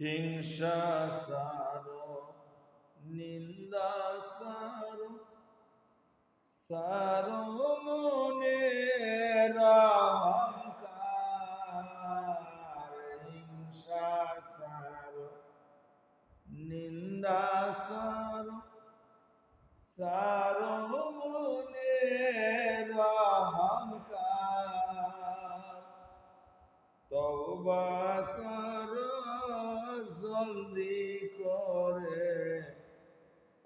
হিংসা সারো নিন্দা সারো সারো মনের অহংকার হিংসা সারো নিন্দা সারো সারো মনের অহংকার তওবা করো জলদি করে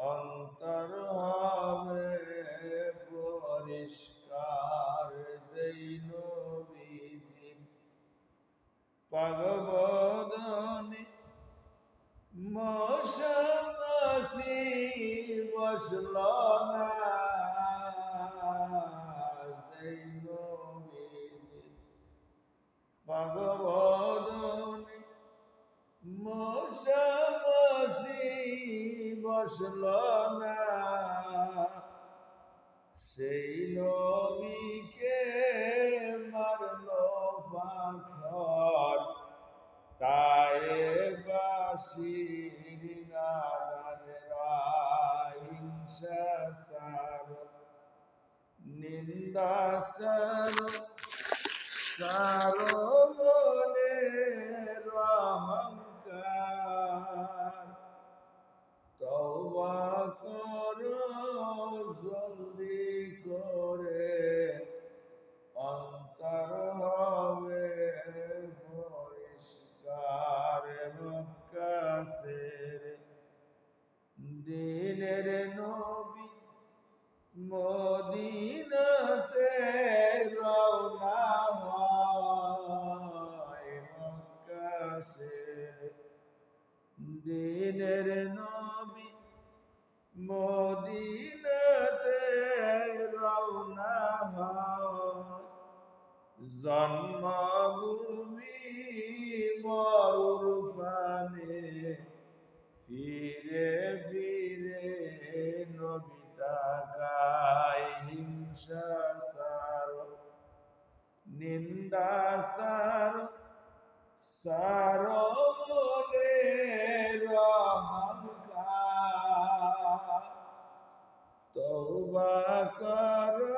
অন্তর হবে পরিষ্কার যেই নবীজি পাগবদনে মশা মাছি বসল না যেই নবীজি পাগবদনে মশা মাছি বসল না সেই নবীকে মারলো পাখর তায়েবাসীর নাদানেরা হিংসা সারো নিন্দা সারো সারো মনের অহংকার তওবা করো জলদি করে অন্তর হবে পরিষ্কার মক্কাসের দিনের নবী মদিনাতে রওনা হয় মক্কাসের দিনের নবী মদিনাতে রওনা হয় জন্মভূমি মরুর পানে ফিরে ফিরে নবী তাকায় হিংসা সারো নিন্দা সারো সারো মনের অহংকার তওবা করো